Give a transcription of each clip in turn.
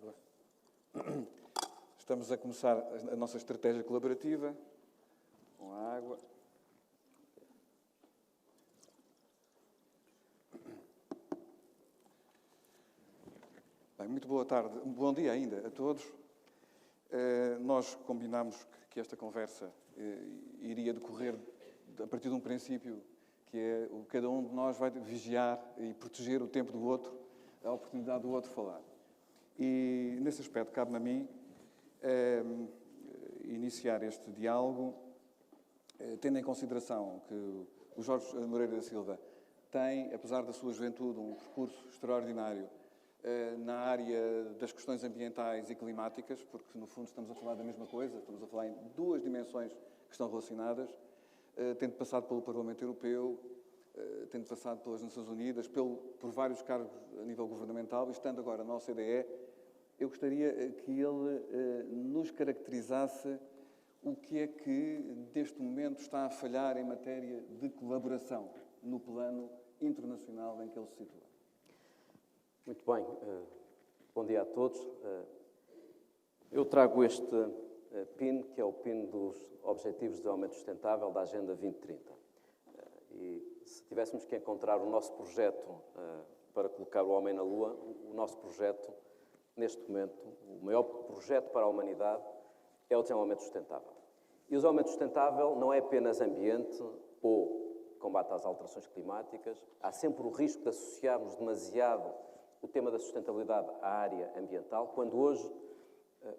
Água. Estamos a começar a nossa estratégia colaborativa com a água. Bem, muito boa tarde, bom dia ainda a todos. Nós combinámos que esta conversa iria decorrer a partir de um princípio que é o cada um de nós vai vigiar e proteger o tempo do outro, a oportunidade do outro falar. E, nesse aspecto, cabe-me a mim iniciar este diálogo, tendo em consideração que o Jorge Moreira da Silva tem, apesar da sua juventude, um percurso extraordinário na área das questões ambientais e climáticas, porque, no fundo, estamos a falar da mesma coisa, estamos a falar em duas dimensões que estão relacionadas, tendo passado pelo Parlamento Europeu, tendo passado pelas Nações Unidas, por vários cargos a nível governamental, e estando agora na OCDE, eu gostaria que ele nos caracterizasse o que é que, neste momento, está a falhar em matéria de colaboração no plano internacional em que ele se situa. Muito bem. Bom dia a todos. Eu trago este PIN, que é o PIN dos Objetivos de Desenvolvimento Sustentável da Agenda 2030. E se tivéssemos que encontrar o nosso projeto para colocar o homem na Lua, o nosso projeto, neste momento, o maior projeto para a humanidade é o desenvolvimento sustentável. E o desenvolvimento sustentável não é apenas ambiente ou combate às alterações climáticas. Há sempre o risco de associarmos demasiado o tema da sustentabilidade à área ambiental, quando hoje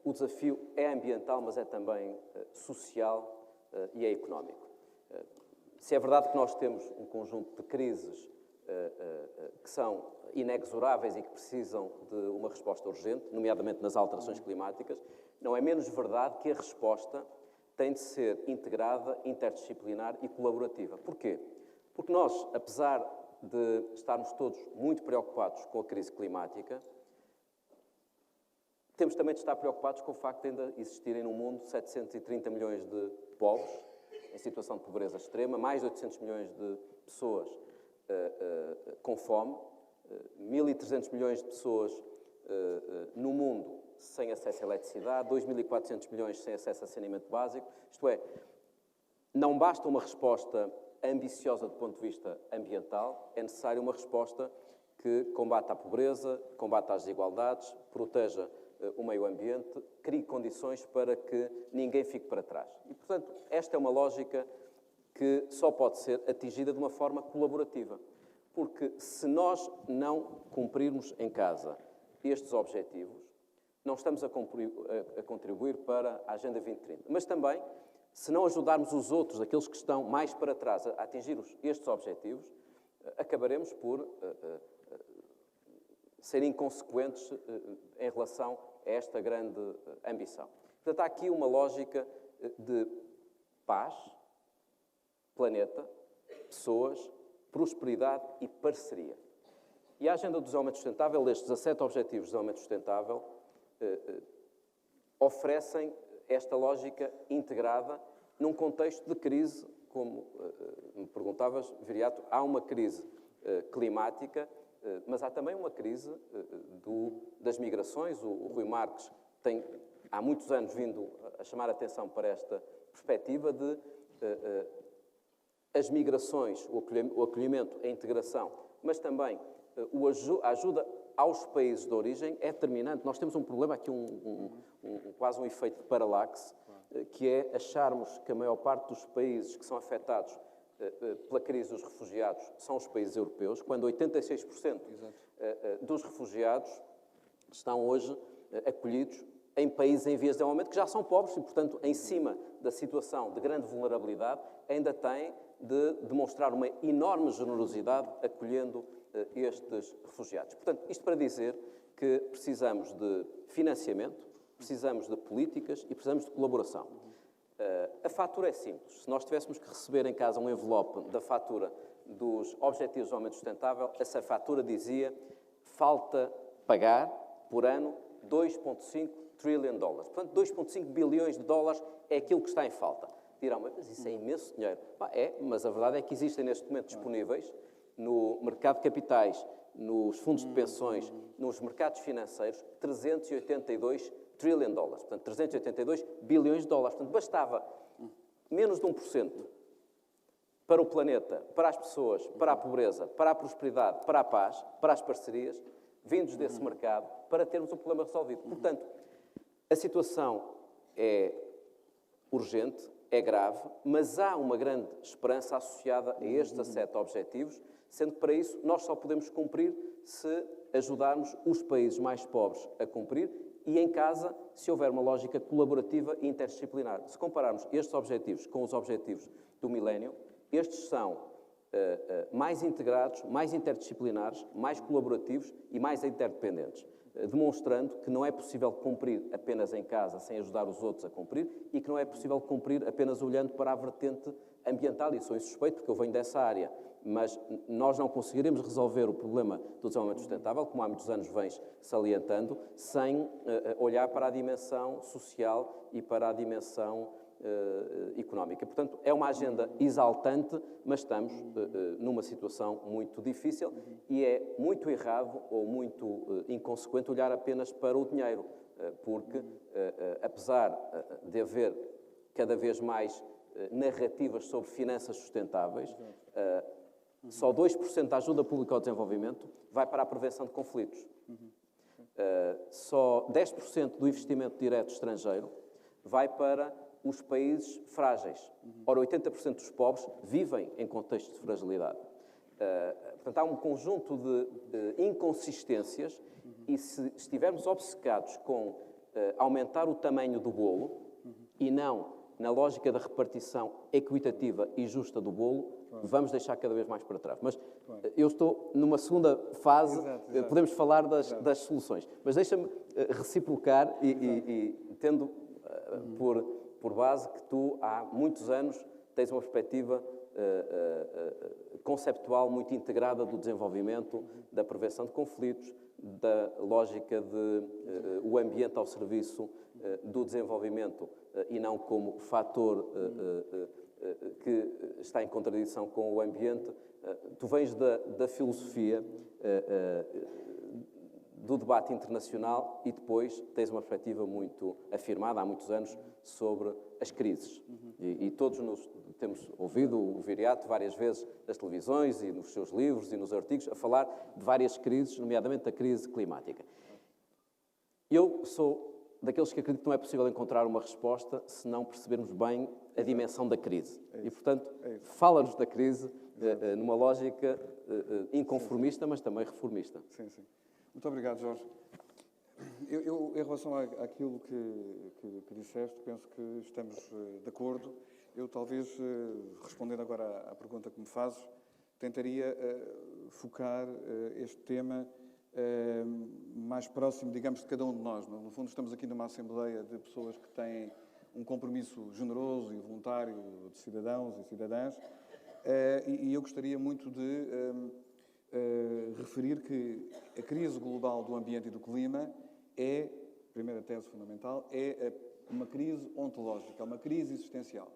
o desafio é ambiental, mas é também social e é económico. Se é verdade que nós temos um conjunto de crises que são inexoráveis e que precisam de uma resposta urgente, nomeadamente nas alterações climáticas, não é menos verdade que a resposta tem de ser integrada, interdisciplinar e colaborativa. Porquê? Porque nós, apesar de estarmos todos muito preocupados com a crise climática, temos também de estar preocupados com o facto de ainda existirem no mundo 730 milhões de pobres em situação de pobreza extrema, mais de 800 milhões de pessoas com fome, 1.300 milhões de pessoas no mundo sem acesso à eletricidade, 2.400 milhões sem acesso a saneamento básico. Isto é, não basta uma resposta ambiciosa do ponto de vista ambiental, é necessária uma resposta que combata a pobreza, combata as desigualdades, proteja o meio ambiente, crie condições para que ninguém fique para trás. E, portanto, esta é uma lógica que só pode ser atingida de uma forma colaborativa. Porque se nós não cumprirmos em casa estes objetivos, não estamos a contribuir para a Agenda 2030. Mas também, se não ajudarmos os outros, aqueles que estão mais para trás, a atingir estes objetivos, acabaremos por ser inconsequentes em relação a esta grande ambição. Portanto, há aqui uma lógica de paz, planeta, pessoas, prosperidade e parceria. E a Agenda do Desenvolvimento Sustentável, estes 17 Objetivos de Desenvolvimento Sustentável, oferecem esta lógica integrada num contexto de crise, como me perguntavas, Viriato, há uma crise climática, mas há também uma crise das migrações. O Rui Marques tem, há muitos anos, vindo a chamar a atenção para esta perspectiva de as migrações, o acolhimento, a integração, mas também a ajuda aos países de origem é determinante. Nós temos um problema aqui, quase um efeito de paralaxe, que é acharmos que a maior parte dos países que são afetados pela crise dos refugiados são os países europeus, quando 86% dos refugiados estão hoje acolhidos em países em vias de desenvolvimento que já são pobres e, portanto, em cima da situação de grande vulnerabilidade, ainda têm de demonstrar uma enorme generosidade acolhendo estes refugiados. Portanto, isto para dizer que precisamos de financiamento, precisamos de políticas e precisamos de colaboração. A fatura é simples. Se nós tivéssemos que receber em casa um envelope da fatura dos Objetivos de Desenvolvimento Sustentável, essa fatura dizia falta pagar, por ano, 2,5 trillion dólares. Portanto, 2,5 bilhões de dólares é aquilo que está em falta. Dirão, mas isso é imenso dinheiro. É, mas a verdade é que existem neste momento disponíveis no mercado de capitais nos fundos de pensões, nos mercados financeiros, 382 trillion dólares, portanto, 382 bilhões de dólares. Portanto, bastava menos de 1% para o planeta, para as pessoas, para a pobreza, para a prosperidade, para a paz, para as parcerias, vindos desse mercado, para termos o problema resolvido. Portanto, a situação é urgente, é grave, mas há uma grande esperança associada a estes 7 objetivos, sendo que para isso nós só podemos cumprir se ajudarmos os países mais pobres a cumprir e em casa, se houver uma lógica colaborativa e interdisciplinar. Se compararmos estes objetivos com os objetivos do milénio, estes são mais integrados, mais interdisciplinares, mais colaborativos e mais interdependentes, demonstrando que não é possível cumprir apenas em casa sem ajudar os outros a cumprir e que não é possível cumprir apenas olhando para a vertente ambiental. E sou insuspeito porque eu venho dessa área, mas nós não conseguiremos resolver o problema do desenvolvimento sustentável, como há muitos anos vens salientando, sem olhar para a dimensão social e para a dimensão económica. Portanto, é uma agenda exaltante, mas estamos numa situação muito difícil e é muito errado ou muito inconsequente olhar apenas para o dinheiro, porque, apesar de haver cada vez mais narrativas sobre finanças sustentáveis, só 2% da ajuda pública ao desenvolvimento vai para a prevenção de conflitos. Só 10% do investimento direto estrangeiro vai para os países frágeis. Ora, 80% dos pobres vivem em contextos de fragilidade. Portanto, há um conjunto de inconsistências e se estivermos obcecados com aumentar o tamanho do bolo e não na lógica da repartição equitativa e justa do bolo, vamos deixar cada vez mais para trás. Mas eu estou numa segunda fase, exato. Podemos falar das soluções. Mas deixa-me reciprocar e tendo por base que tu, há muitos anos, tens uma perspectiva conceptual muito integrada do desenvolvimento, da prevenção de conflitos, da lógica de o ambiente ao serviço do desenvolvimento e não como fator que está em contradição com o ambiente. Tu vens da filosofia do debate internacional e depois tens uma perspectiva muito afirmada há muitos anos sobre as crises. E todos temos ouvido o Viriato várias vezes nas televisões e nos seus livros e nos artigos a falar de várias crises, nomeadamente da crise climática. Eu sou daqueles que acreditam que não é possível encontrar uma resposta se não percebermos bem a dimensão da crise. E, portanto, fala-nos da crise numa lógica inconformista, mas também reformista. Sim, sim. Muito obrigado, Jorge. Eu, em relação àquilo que disseste, penso que estamos de acordo. Eu, talvez, respondendo agora à pergunta que me fazes, tentaria focar este tema mais próximo, digamos, de cada um de nós. No fundo, estamos aqui numa assembleia de pessoas que têm um compromisso generoso e voluntário de cidadãos e cidadãs, e eu gostaria muito de referir que a crise global do ambiente e do clima é, primeira tese fundamental, é uma crise ontológica, uma crise existencial.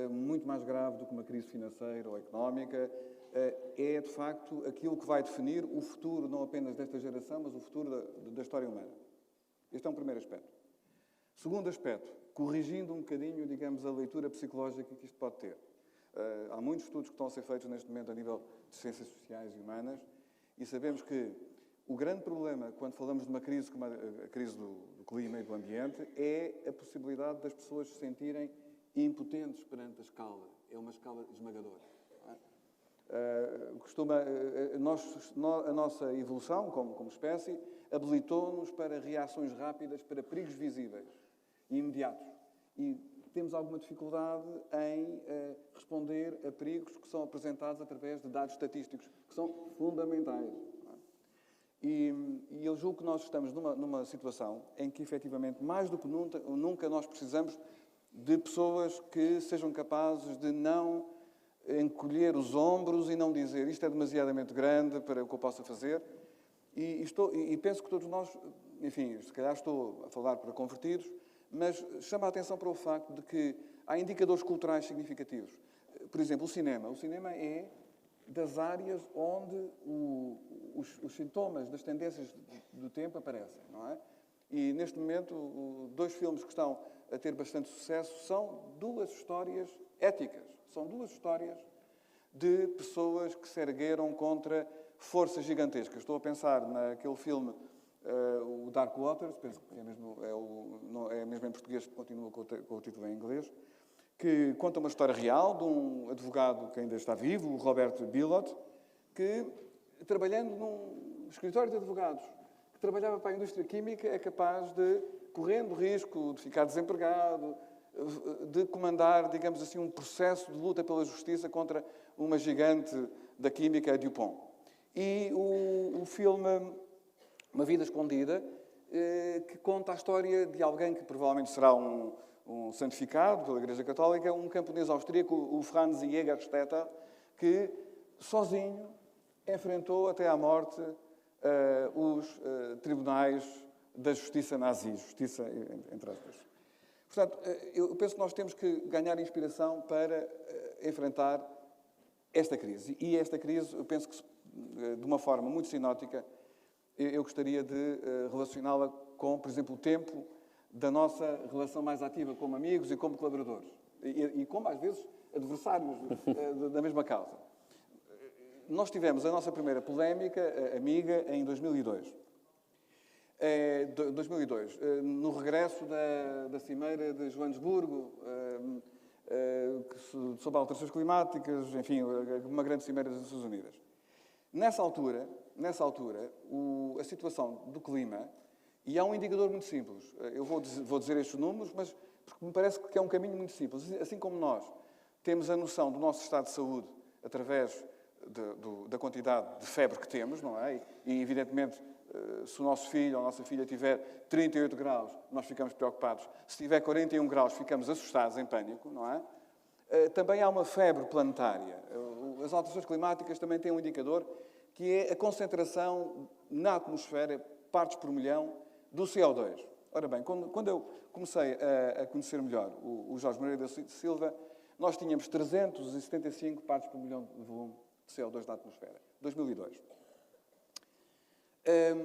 Muito mais grave do que uma crise financeira ou económica, é, de facto, aquilo que vai definir o futuro, não apenas desta geração, mas o futuro da história humana. Este é um primeiro aspecto. Segundo aspecto, corrigindo um bocadinho, digamos, a leitura psicológica que isto pode ter. Há muitos estudos que estão a ser feitos neste momento a nível de ciências sociais e humanas e sabemos que o grande problema, quando falamos de uma crise como a crise do clima e do ambiente, é a possibilidade das pessoas se sentirem impotentes perante a escala. É uma escala esmagadora. A nossa evolução como espécie habilitou-nos para reações rápidas para perigos visíveis e imediatos. E temos alguma dificuldade em responder a perigos que são apresentados através de dados estatísticos, que são fundamentais. E eu julgo que nós estamos numa situação em que, efetivamente, mais do que nunca nós precisamos de pessoas que sejam capazes de não encolher os ombros e não dizer isto é demasiadamente grande para o que eu possa fazer. E penso que todos nós, enfim, se calhar estou a falar para convertidos, mas chama a atenção para o facto de que há indicadores culturais significativos. Por exemplo, o cinema. O cinema é das áreas onde os sintomas das tendências do tempo aparecem, não é? E, neste momento, dois filmes que estão a ter bastante sucesso são duas histórias éticas. São duas histórias de pessoas que se ergueram contra forças gigantescas. Estou a pensar naquele filme, o Dark Waters, penso que é mesmo em português, continua com o título em inglês, que conta uma história real de um advogado que ainda está vivo, o Robert Bilott, que, trabalhando num escritório de advogados, que trabalhava para a indústria química, é capaz de, correndo o risco de ficar desempregado, de comandar, digamos assim, um processo de luta pela justiça contra uma gigante da química, a DuPont. E o filme Uma Vida Escondida, que conta a história de alguém que provavelmente será um santificado pela Igreja Católica, um camponês austríaco, o Franz Jägerstätter, que, sozinho, enfrentou até à morte os tribunais da justiça nazi, justiça entre aspas. Portanto, eu penso que nós temos que ganhar inspiração para enfrentar esta crise. E esta crise, eu penso que, de uma forma muito sinótica, eu gostaria de relacioná-la com, por exemplo, o tempo da nossa relação mais ativa como amigos e como colaboradores. E como, às vezes, adversários da mesma causa. Nós tivemos a nossa primeira polémica amiga em 2002. No regresso da Cimeira de Joanesburgo, sobre alterações climáticas, enfim, uma grande cimeira das Nações Unidas. Nessa altura, a situação do clima, e há um indicador muito simples, eu vou dizer estes números, mas porque me parece que é um caminho muito simples. Assim como nós temos a noção do nosso estado de saúde através da quantidade de febre que temos, não é? E, evidentemente, se o nosso filho ou a nossa filha tiver 38 graus, nós ficamos preocupados. Se tiver 41 graus, ficamos assustados, em pânico, não é? Também há uma febre planetária. As alterações climáticas também têm um indicador que é a concentração na atmosfera, partes por milhão, do CO2. Ora bem, quando eu comecei a conhecer melhor o Jorge Moreira da Silva, nós tínhamos 375 partes por milhão de volume de CO2 na atmosfera. 2002.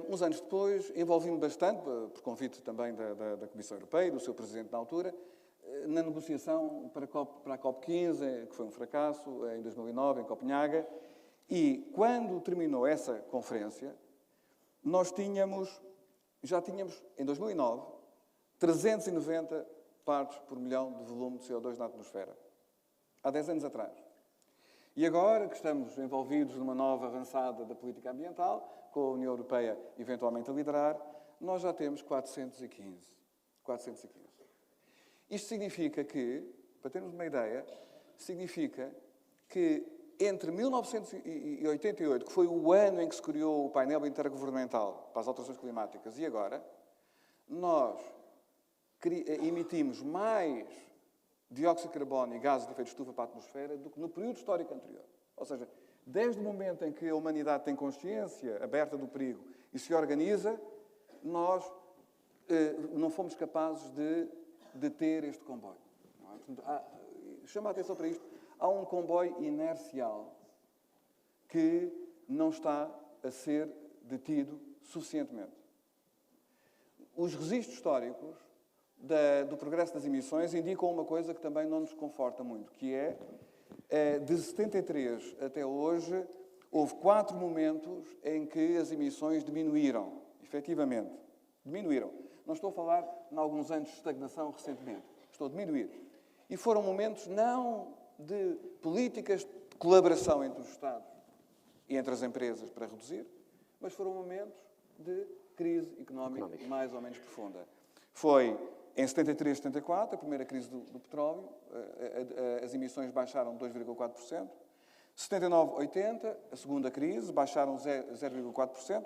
Uns anos depois, envolvi-me bastante, por convite também da Comissão Europeia, do seu presidente na altura, na negociação para a COP15, que foi um fracasso, em 2009, em Copenhaga. E, quando terminou essa conferência, nós já tínhamos, em 2009, 390 partes por milhão de volume de CO2 na atmosfera. Há 10 anos atrás. E agora que estamos envolvidos numa nova avançada da política ambiental, com a União Europeia eventualmente a liderar, nós já temos 415. Isto significa que, para termos uma ideia, significa que entre 1988, que foi o ano em que se criou o painel intergovernamental para as alterações climáticas, e agora, nós emitimos mais dióxido de carbono e gases de efeito de estufa para a atmosfera do que no período histórico anterior. Ou seja, desde o momento em que a humanidade tem consciência aberta do perigo e se organiza, nós não fomos capazes de deter este comboio. Não é? Portanto, chama a atenção para isto. Há um comboio inercial que não está a ser detido suficientemente. Os registros históricos do progresso das emissões indicam uma coisa que também não nos conforta muito, que é, de 73 até hoje, houve 4 momentos em que as emissões diminuíram, efetivamente. Diminuíram. Não estou a falar em alguns anos de estagnação recentemente. Estou a diminuir. E foram momentos não de políticas de colaboração entre os Estados e entre as empresas para reduzir, mas foram momentos de crise económica mais ou menos profunda. Foi em 73, 74, a primeira crise do petróleo, as emissões baixaram 2,4%. 79, 80, a segunda crise, baixaram 0,4%.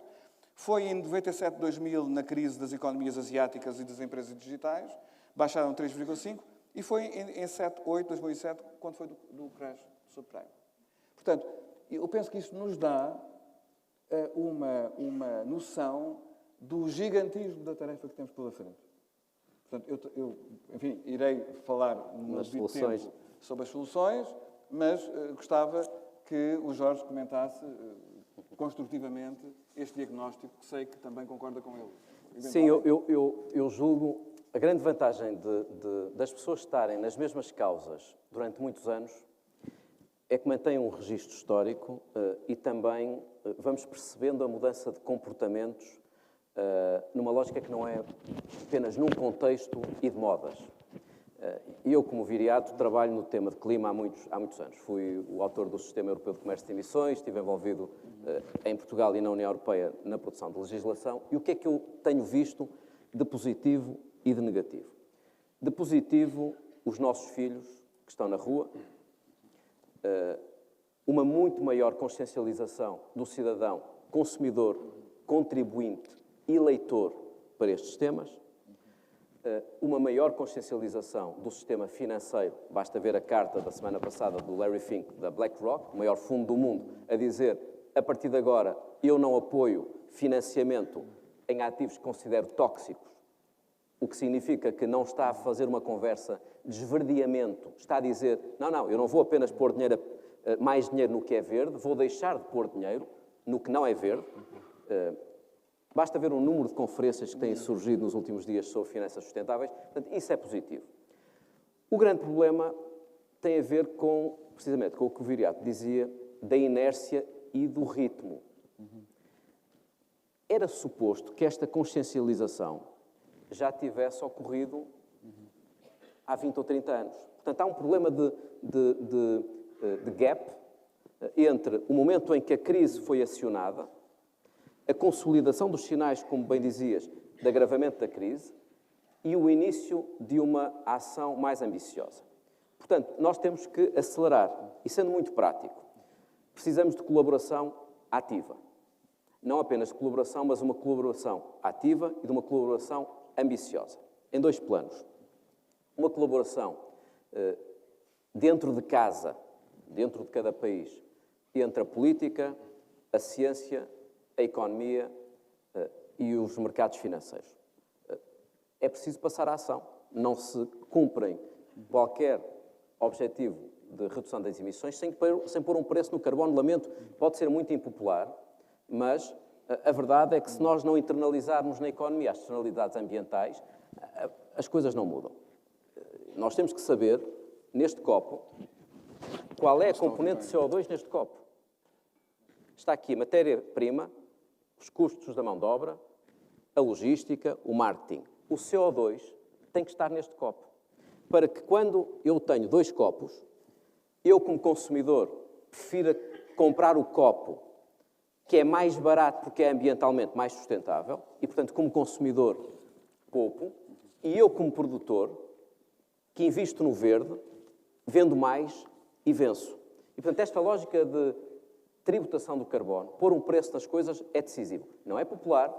Foi em 97, 2000, na crise das economias asiáticas e das empresas digitais, baixaram 3,5%. E foi em 7, 8, 2007, quando foi do crash subprime. Portanto, eu penso que isso nos dá uma noção do gigantismo da tarefa que temos pela frente. Portanto, enfim, irei falar no devido tempo sobre as soluções, mas gostava que o Jorge comentasse construtivamente este diagnóstico, que sei que também concorda com ele. Sim, eu julgo a grande vantagem das pessoas estarem nas mesmas causas durante muitos anos é que mantêm um registro histórico e também vamos percebendo a mudança de comportamentos numa lógica que não é apenas num contexto e de modas. Eu, como viriato, trabalho no tema de clima há muitos anos. Fui o autor do Sistema Europeu de Comércio de Emissões, estive envolvido em Portugal e na União Europeia na produção de legislação. E o que é que eu tenho visto de positivo e de negativo? De positivo, os nossos filhos que estão na rua, uma muito maior consciencialização do cidadão, consumidor, contribuinte e leitor para estes temas, uma maior consciencialização do sistema financeiro. Basta ver a carta da semana passada do Larry Fink, da BlackRock, o maior fundo do mundo, a dizer, a partir de agora, eu não apoio financiamento em ativos que considero tóxicos, o que significa que não está a fazer uma conversa de esverdeamento, está a dizer, não, eu não vou apenas pôr mais dinheiro no que é verde, vou deixar de pôr dinheiro no que não é verde. Basta ver o número de conferências que têm surgido nos últimos dias sobre finanças sustentáveis. Portanto, isso é positivo. O grande problema tem a ver precisamente com o que o Viriato dizia, da inércia e do ritmo. Era suposto que esta consciencialização já tivesse ocorrido há 20 ou 30 anos. Portanto, há um problema de gap entre o momento em que a crise foi acionada, a consolidação dos sinais, como bem dizias, de agravamento da crise e o início de uma ação mais ambiciosa. Portanto, nós temos que acelerar. E sendo muito prático, precisamos de colaboração ativa. Não apenas de colaboração, mas uma colaboração ativa e de uma colaboração ambiciosa. Em dois planos. Uma colaboração dentro de casa, dentro de cada país, entre a política, a ciência, a economia e os mercados financeiros. É preciso passar à ação. Não se cumprem qualquer objetivo de redução das emissões sem pôr um preço no carbono. Lamento, pode ser muito impopular, mas a verdade é que se nós não internalizarmos na economia as externalidades ambientais, as coisas não mudam. Nós temos que saber, neste copo, qual é a componente de CO2 neste copo. Está aqui a matéria-prima, os custos da mão de obra, a logística, o marketing. O CO2 tem que estar neste copo. Para que quando eu tenho 2 copos, eu como consumidor prefira comprar o copo que é mais barato porque é ambientalmente mais sustentável e, portanto, como consumidor, poupo, e eu como produtor, que invisto no verde, vendo mais e venço. E, portanto, esta lógica de tributação do carbono, pôr um preço nas coisas, é decisivo. Não é popular.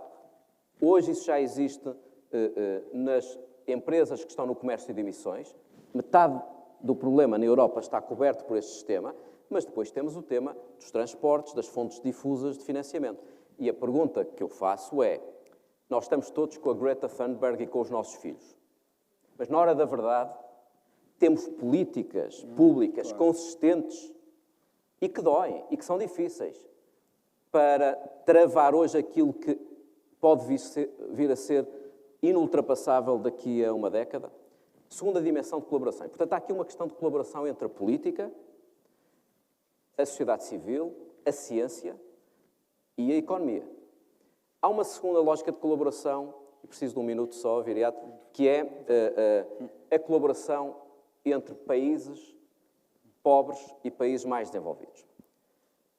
Hoje isso já existe nas empresas que estão no comércio de emissões. Metade do problema na Europa está coberto por este sistema, mas depois temos o tema dos transportes, das fontes difusas de financiamento. E a pergunta que eu faço é, nós estamos todos com a Greta Thunberg e com os nossos filhos, mas na hora da verdade temos políticas públicas consistentes e que doem, e que são difíceis, para travar hoje aquilo que pode vir a ser inultrapassável daqui a uma década? Segunda dimensão de colaboração. Portanto, há aqui uma questão de colaboração entre a política, a sociedade civil, a ciência e a economia. Há uma segunda lógica de colaboração, e preciso de um minuto só, Viriato, que é a colaboração entre países pobres e países mais desenvolvidos.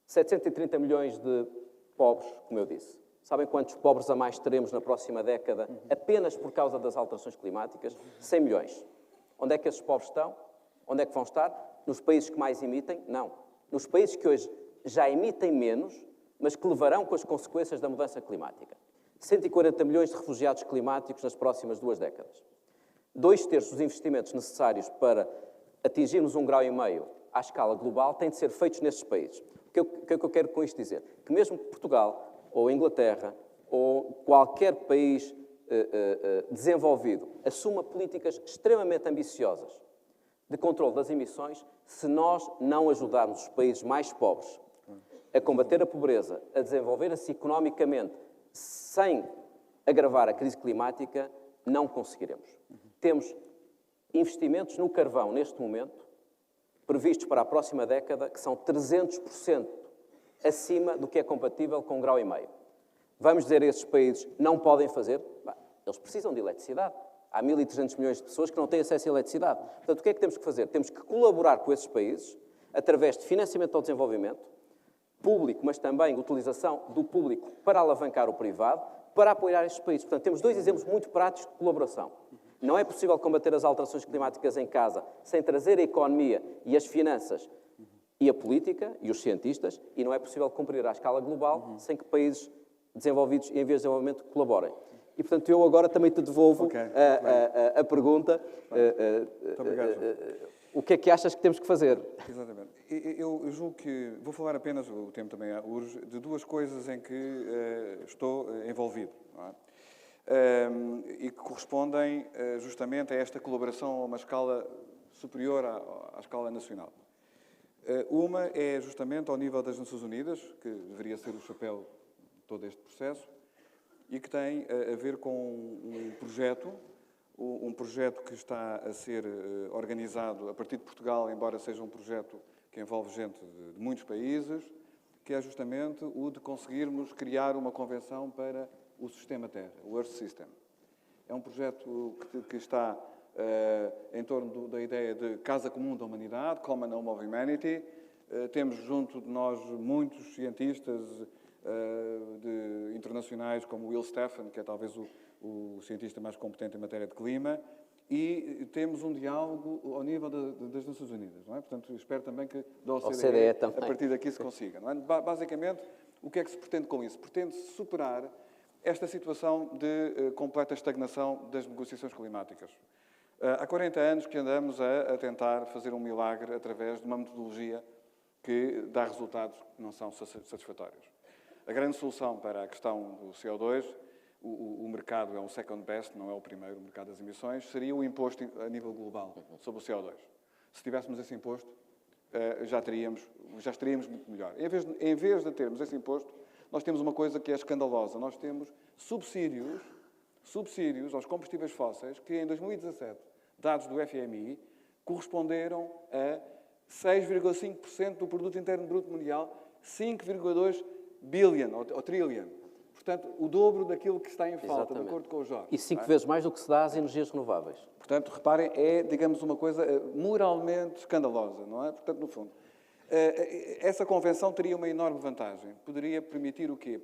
730 milhões de pobres, como eu disse. Sabem quantos pobres a mais teremos na próxima década apenas por causa das alterações climáticas? 100 milhões. Onde é que esses pobres estão? Onde é que vão estar? Nos países que mais emitem? Não. Nos países que hoje já emitem menos, mas que levarão com as consequências da mudança climática. 140 milhões de refugiados climáticos nas próximas 2 décadas. 2/3 dos investimentos necessários para atingirmos 1,5 graus à escala global têm de ser feitos nestes países. O que é que eu quero com isto dizer? Que mesmo Portugal, ou Inglaterra, ou qualquer país desenvolvido, assuma políticas extremamente ambiciosas de controle das emissões, se nós não ajudarmos os países mais pobres a combater a pobreza, a desenvolver-se economicamente, sem agravar a crise climática, não conseguiremos. Temos investimentos no carvão, neste momento, previstos para a próxima década, que são 300% acima do que é compatível com 1,5 graus. Vamos dizer a esses países não podem fazer? Bah, eles precisam de eletricidade. Há 1.300 milhões de pessoas que não têm acesso à eletricidade. Portanto, o que é que temos que fazer? Temos que colaborar com esses países, através de financiamento ao desenvolvimento, público, mas também utilização do público para alavancar o privado, para apoiar estes países. Portanto, temos dois exemplos muito práticos de colaboração. Não é possível combater as alterações climáticas em casa sem trazer a economia e as finanças e a política e os cientistas, e não é possível cumprir à escala global sem que países desenvolvidos e em vias de desenvolvimento colaborem. E, portanto, eu agora também te devolvo a pergunta. Muito obrigado, João. O que é que achas que temos que fazer? Exatamente. Eu julgo que vou falar apenas, o tempo também urge, de duas coisas em que estou envolvido. Não é? E que correspondem justamente a esta colaboração a uma escala superior à escala nacional. Uma é justamente ao nível das Nações Unidas, que deveria ser o chapéu de todo este processo, e que tem a ver com um projeto que está a ser organizado a partir de Portugal, embora seja um projeto que envolve gente de muitos países, que é justamente o de conseguirmos criar uma convenção para o sistema Terra, o Earth System. É um projeto que está em torno da ideia de casa comum da humanidade, Common Home of Humanity. Temos junto de nós muitos cientistas internacionais, como Will Steffen, que é talvez o cientista mais competente em matéria de clima, e temos um diálogo ao nível das Nações Unidas, não é? Portanto, espero também que da OCDE, a partir daqui se consiga. Não é? Basicamente, o que é que se pretende com isso? Pretende-se superar esta situação de completa estagnação das negociações climáticas. Há 40 anos que andamos a tentar fazer um milagre através de uma metodologia que dá resultados que não são satisfatórios. A grande solução para a questão do CO2, o mercado é um second best, não é o primeiro, o mercado das emissões, seria o imposto a nível global sobre o CO2. Se tivéssemos esse imposto, já estaríamos muito melhor. Em vez de termos esse imposto, nós temos uma coisa que é escandalosa. Nós temos subsídios aos combustíveis fósseis que, em 2017, dados do FMI, corresponderam a 6,5% do produto interno bruto mundial, 5,2 billion, ou trillion. Portanto, o dobro daquilo que está em falta, de acordo com o Jorge. E 5 vezes mais do que se dá às energias renováveis. Portanto, reparem, é, digamos, uma coisa moralmente escandalosa, não é? Portanto, no fundo, essa convenção teria uma enorme vantagem. Poderia permitir o quê?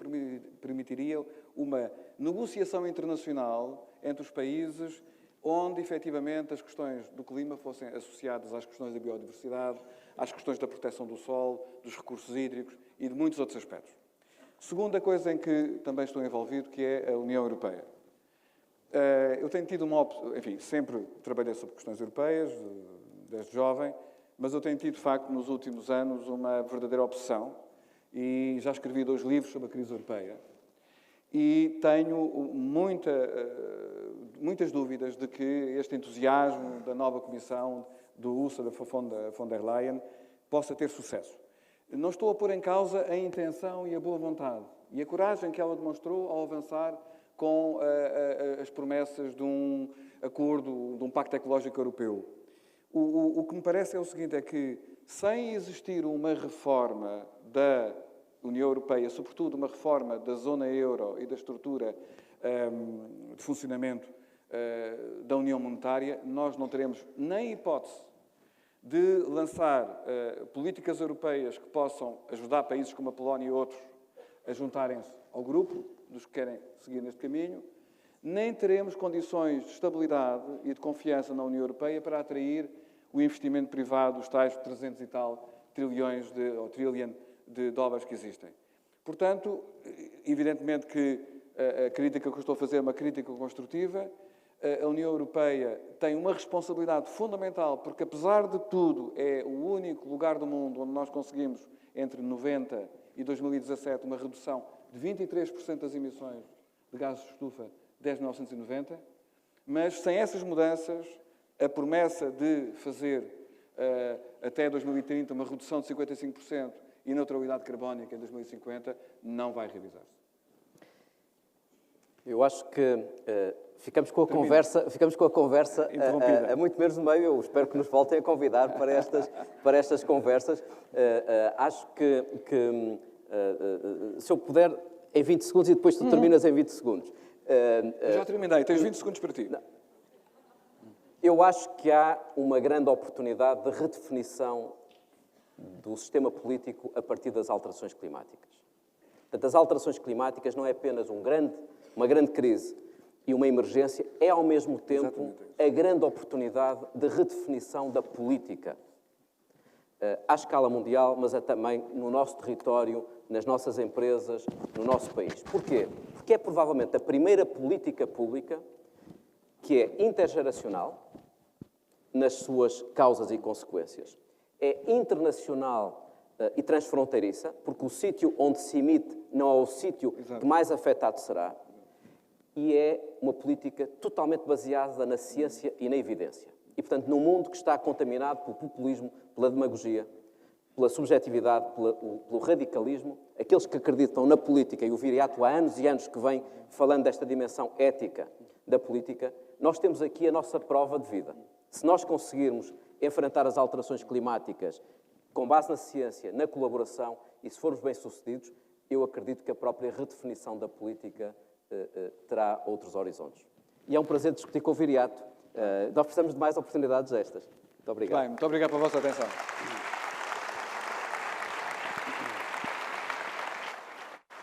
Permitiria uma negociação internacional entre os países onde, efetivamente, as questões do clima fossem associadas às questões da biodiversidade, às questões da proteção do solo, dos recursos hídricos e de muitos outros aspectos. Segunda coisa em que também estou envolvido, que é a União Europeia. Eu tenho tido sempre trabalhei sobre questões europeias, desde jovem, mas eu tenho tido, de facto, nos últimos anos, uma verdadeira obsessão e já escrevi 2 livros sobre a crise europeia. E tenho muitas dúvidas de que este entusiasmo da nova Comissão, do Ursula von der Leyen, possa ter sucesso. Não estou a pôr em causa a intenção e a boa vontade e a coragem que ela demonstrou ao avançar com as promessas de um acordo, de um pacto ecológico europeu. O que me parece é o seguinte, é que sem existir uma reforma da União Europeia, sobretudo uma reforma da zona euro e da estrutura de funcionamento da União Monetária, nós não teremos nem hipótese de lançar políticas europeias que possam ajudar países como a Polónia e outros a juntarem-se ao grupo dos que querem seguir neste caminho, nem teremos condições de estabilidade e de confiança na União Europeia para atrair o investimento privado, os tais 300 e tal trilhões trillion de dólares que existem. Portanto, evidentemente que a crítica que eu estou a fazer é uma crítica construtiva. A União Europeia tem uma responsabilidade fundamental, porque, apesar de tudo, é o único lugar do mundo onde nós conseguimos, entre 90 e 2017, uma redução de 23% das emissões de gases de estufa desde 1990. Mas, sem essas mudanças, a promessa de fazer, até 2030, uma redução de 55% e neutralidade carbónica em 2050, não vai revisar-se. Eu acho que ficamos com a conversa a muito menos no meio. Eu espero que nos voltem a convidar para estas conversas. Acho que se eu puder, em 20 segundos, e depois tu terminas em 20 segundos. Eu já terminei, tens 20 segundos para ti. Não. Eu acho que há uma grande oportunidade de redefinição do sistema político a partir das alterações climáticas. Portanto, as alterações climáticas não é apenas uma grande crise e uma emergência, é ao mesmo tempo a grande oportunidade de redefinição da política à escala mundial, mas é também no nosso território, nas nossas empresas, no nosso país. Porquê? Porque é provavelmente a primeira política pública que é intergeracional nas suas causas e consequências. É internacional e transfronteiriça, porque o sítio onde se emite não é o sítio que mais afetado será, e é uma política totalmente baseada na ciência e na evidência. E, portanto, num mundo que está contaminado pelo populismo, pela demagogia, pela subjetividade, pelo radicalismo, aqueles que acreditam na política, e o Viriato há anos e anos que vem falando desta dimensão ética da política, nós temos aqui a nossa prova de vida. Se nós conseguirmos enfrentar as alterações climáticas com base na ciência, na colaboração, e se formos bem-sucedidos, eu acredito que a própria redefinição da política terá outros horizontes. E é um prazer discutir com o Viriato. Nós precisamos de mais oportunidades destas. Muito obrigado. Bem, muito obrigado pela vossa atenção.